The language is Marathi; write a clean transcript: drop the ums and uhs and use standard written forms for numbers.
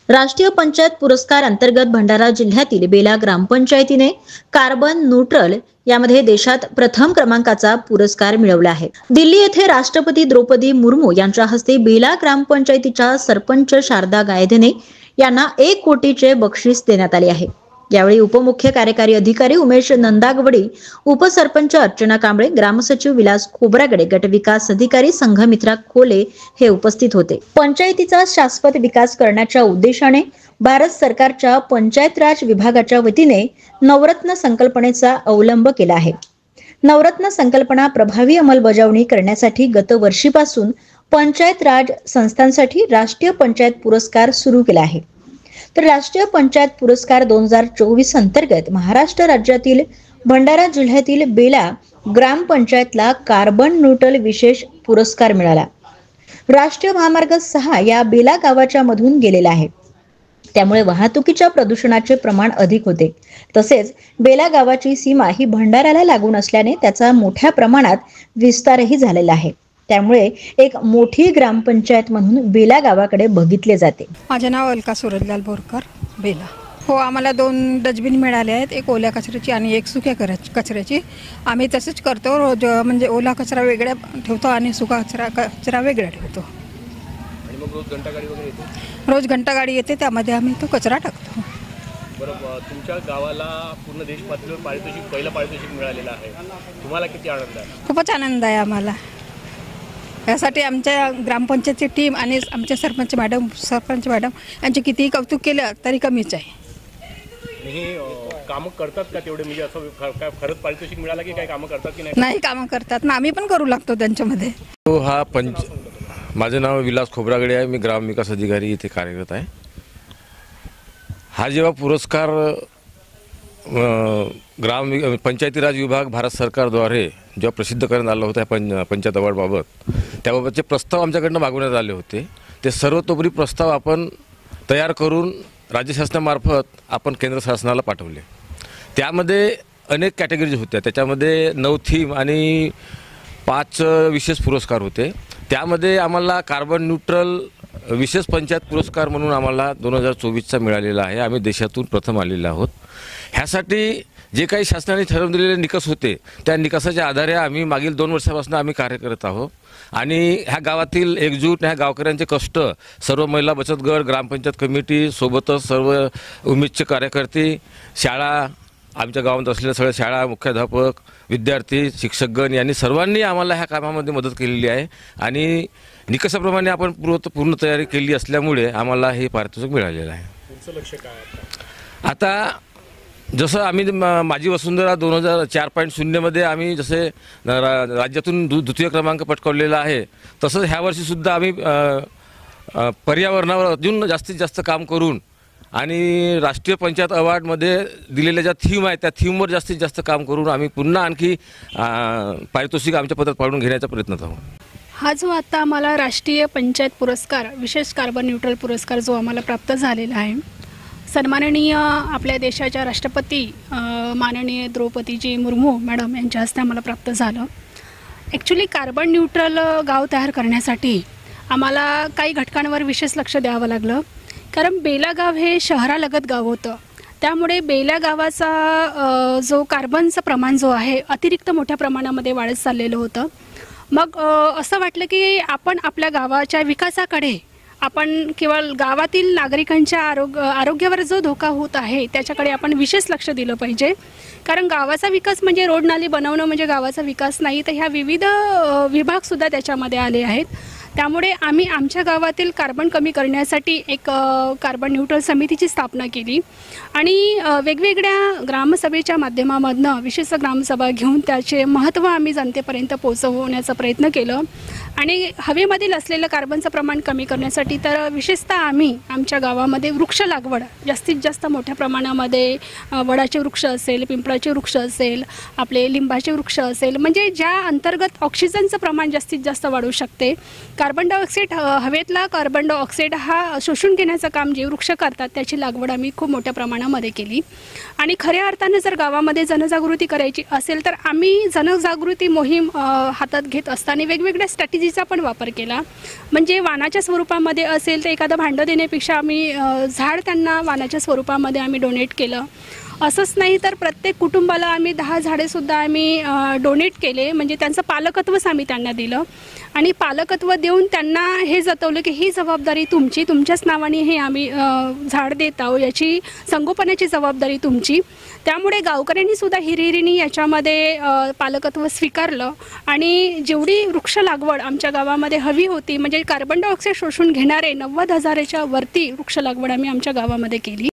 राष्ट्रीय पंचायत पुरस्कार अंतर्गत भंडारा जिल्ह्यातील बेला ग्रामपंचायतीने कार्बन न्यूट्रल यामध्ये देशात प्रथम क्रमांकाचा पुरस्कार मिळवला आहे। दिल्ली येथे राष्ट्रपती द्रौपदी मुर्मू यांच्या हस्ते बेला ग्रामपंचायतीच्या सरपंच शारदा गायधने यांना 1 कोटीचे बक्षीस देण्यात आले आहे। यावेळी उपमुख्य कार्यकारी अधिकारी उमेश नंदागवडी, उपसरपंच अर्चना कांबळे, ग्रामसचिव विलास खोब्रागडे, गटविकास अधिकारी संघमित्रा खोले हे उपस्थित होते। पंचायतीचा शाश्वत विकास करण्याच्या उद्देशाने भारत सरकारच्या पंचायत राज विभागाच्या वतीने नवरत्न संकल्पनेचा अवलंब केला आहे। नवरत्न संकल्पना प्रभावी अंमलबजावणी करण्यासाठी गत वर्षीपासून पंचायत राज संस्थांसाठी राष्ट्रीय पंचायत पुरस्कार सुरू केला आहे। तर राष्ट्रीय पंचायत पुरस्कार 2024 अंतर्गत महाराष्ट्र राज्यातील भंडारा जिल्ह्यातील बेला ग्रामपंचायतला कार्बन न्यूट्रल विशेष पुरस्कार मिळाला। राष्ट्रीय महामार्ग 6 या बेला गावाच्या मधून गेलेला आहे, त्यामुळे वाहतुकीच्या प्रदूषणाचे प्रमाण अधिक होते। तसेच बेला गावाची सीमा ही भंडाऱ्याला लागून असल्याने त्याचा मोठ्या प्रमाणात विस्तारही झालेला आहे। त्यामुळे एक मोठी ग्रामपंचायत म्हणून बेला गावाकडे बघितले जाते। माझे नाव अलका सूरजलाल बोरकर, बेला। हो, आम्हाला 2 डस्टबिन मिळाले आहेत, एक ओल्या कचऱ्याची आणि एक सुक्या कचऱ्याची। आम्ही तसेच करतो, रोज म्हणजे ओला कचरा वेगळा ठेवतो आणि सुका कचरा वेगळा ठेवतो। आणि मग रोज घंटागाडी वगैरे येते? रोज घंटागाडी येते, त्यामध्ये आम्ही तो कचरा टाकतो। बरोबर, तुमच्या गावाला पूर्ण देश पातळीवर पारितोषिक, पहिलं पारितोषिक मिळालेलं आहे, तुम्हाला किती आनंद आहे? खूपच आनंद आहे आम्हाला। यासाठी आमच्या ग्रामपंचायतची टीम आणि आमचे सरपंच मॅडम यांचे कितीही कौतुक केलं तरी कमीच आहे। हे कामं करतात का तेवढे, म्हणजे असं खरंच पारितोषिक मिळालं की काय कामं करतात की नाही? नाही, कामं करतात ना, आम्ही पण करू लागतो त्यांच्यामध्ये। हा माझे नाव विलास खोब्रागडे आहे, मी ग्रामविकास अधिकारी इथे कार्यरत आहे। हा जेव्हा पुरस्कार पंचायती राज विभाग भारत सरकारद्वारे जेव्हा प्रसिद्ध करण्यात आलं होतं पंचायत अवॉर्डबाबत, त्याबाबतचे प्रस्ताव आमच्याकडनं मागवण्यात आले होते। ते सर्वतोपरी प्रस्ताव आपण तयार करून राज्य शासनामार्फत आपण केंद्र शासनाला पाठवले। त्यामध्ये अनेक कॅटेगरीज होत्या, त्याच्यामध्ये 9 थीम आणि 5 विशेष पुरस्कार होते। त्यामध्ये आम्हाला कार्बन न्यूट्रल विशेष पंचायत पुरस्कार म्हणून आम्हाला 2024चा मिळालेला आहे। आम्ही देशातून प्रथम आलेलो आहोत। ह्यासाठी जे काही शासनाने ठरवून दिलेले निकष होते, त्या निकषाच्या आधारे आम्ही मागील 2 वर्षापासून आम्ही कार्य करत आहोत। आणि ह्या गावातील एकजूट, ह्या गावकऱ्यांचे कष्ट, सर्व महिला बचत गट, ग्रामपंचायत कमिटी, सोबतच सर्व उमेदचे कार्यकर्ते, शाळा, आमच्या गावात असलेल्या सगळ्या शाळा, मुख्याध्यापक, विद्यार्थी, शिक्षकगण यांनी सर्वांनी आम्हाला ह्या कामामध्ये मदत केलेली आहे। आणि निकषाप्रमाणे आपण पूर्ण तयारी केली असल्यामुळे आम्हाला हे पारितोषिक मिळालेलं आहे। पुढचं लक्ष काय आता जसं आम्ही माझी वसुंधरा 2004.0 मध्ये आम्ही जसे राज्यातून द्वितीय क्रमांक पटकावलेला आहे, तसंच ह्या वर्षीसुद्धा आम्ही पर्यावरणावर अजून जास्तीत जास्त काम करून आणि राष्ट्रीय पंचायत अवॉर्डमध्ये दिलेल्या ज्या थीम आहेत त्या थीमवर जास्तीत जास्त काम करून आम्ही पुन्हा आणखी पारितोषिक आमच्या पत्रात पाडून घेण्याचा प्रयत्न आहोत। हा जो आता आम्हाला राष्ट्रीय पंचायत पुरस्कार, विशेष कार्बन न्यूट्रल पुरस्कार जो आम्हाला प्राप्त झालेला आहे, सन्माननीय आपल्या देशाच्या राष्ट्रपती माननीय द्रौपदीजी मुर्मू मॅडम यांच्या हस्ते आम्हाला प्राप्त झालं। ॲक्च्युली कार्बन न्यूट्रल गाव तयार करण्यासाठी आम्हाला काही घटकांवर विशेष लक्ष द्यावं लागलं, कारण बेला गाव हे शहरालगत गाव होतं। त्यामुळे बेला गावाचा जो कार्बनचं प्रमाण जो आहे अतिरिक्त मोठ्या प्रमाणामध्ये वाढत चाललेलं होतं। मग असं वाटलं की आपण आपल्या गावाच्या विकासाकडे आपण केवळ गावातील नागरिकांच्या आरोग्यावर जो धोका होत आहे त्याच्याकडे आपण विशेष लक्ष दिलं पाहिजे, कारण गावाचा विकास म्हणजे रोड नाली बनवणं म्हणजे गावाचा विकास नाही, तर ह्या विविध विभागसुद्धा त्याच्यामध्ये आले आहेत। त्यामुळे आम्ही आमच्या गावातील कार्बन कमी करण्यासाठी एक कार्बन न्यूट्रल समितीची स्थापना केली आणि वेगवेगळ्या ग्रामसभेच्या माध्यमामधनं विशेष ग्रामसभा घेऊन त्याचे महत्त्व आम्ही जनतेपर्यंत पोहोचवण्याचा प्रयत्न केलं। आणि हवेमधील असलेलं कार्बनचं प्रमाण कमी करण्यासाठी तर विशेषतः आम्ही आमच्या गावामध्ये वृक्ष लागवड जास्तीत जास्त मोठ्या प्रमाणामध्ये वडाचे वृक्ष असेल, पिंपळाचे वृक्ष असेल, आपले लिंबाचे वृक्ष असेल, म्हणजे ज्या अंतर्गत ऑक्सिजनचं प्रमाण जास्तीत जास्त वाढू शकते। कार्बन डायऑक्साईड हवेतला कार्बन डायऑक्साईड हा शोषून घेण्याचं काम जे वृक्ष करतात त्याची लागवड आम्ही खूप मोठ्या प्रमाणामध्ये केली. आणि खऱ्या अर्थाने जर गावामध्ये जनजागृती करायची असेल तर आम्ही जनजागृती मोहीम हातात घेत असताना वेगवेगळ्या स्ट्रॅटेजीचा पण वापर केला. म्हणजे वाणाच्या स्वरूपामध्ये असेल तर एखादं भांडं देण्यापेक्षा आम्ही झाड त्यांना वाणाच्या स्वरूपामध्ये आम्ही डोनेट केलं. असंच नाही तर प्रत्येक कुटुंबाला आम्ही 10 झाडेसुद्धा आम्ही डोनेट केले. म्हणजे त्यांचं पालकत्वच आम्ही त्यांना दिलं आणि पालकत्व देऊन त्यांना हे जतवलं की ही जबाबदारी तुमची, तुमच्याच नावाने हे आम्ही झाड देत आहोत, याची संगोपनाची जबाबदारी तुमची. त्यामुळे गावकऱ्यांनी सुद्धा हिरिरीने याच्यामध्ये पालकत्व स्वीकारलं आणि जेवढी वृक्ष लागवड आमच्या गावामध्ये हवी होती म्हणजे कार्बन डायऑक्साईड शोषून घेणारे 90,000च्या वरती वृक्ष लागवड आम्ही आमच्या गावामध्ये केली.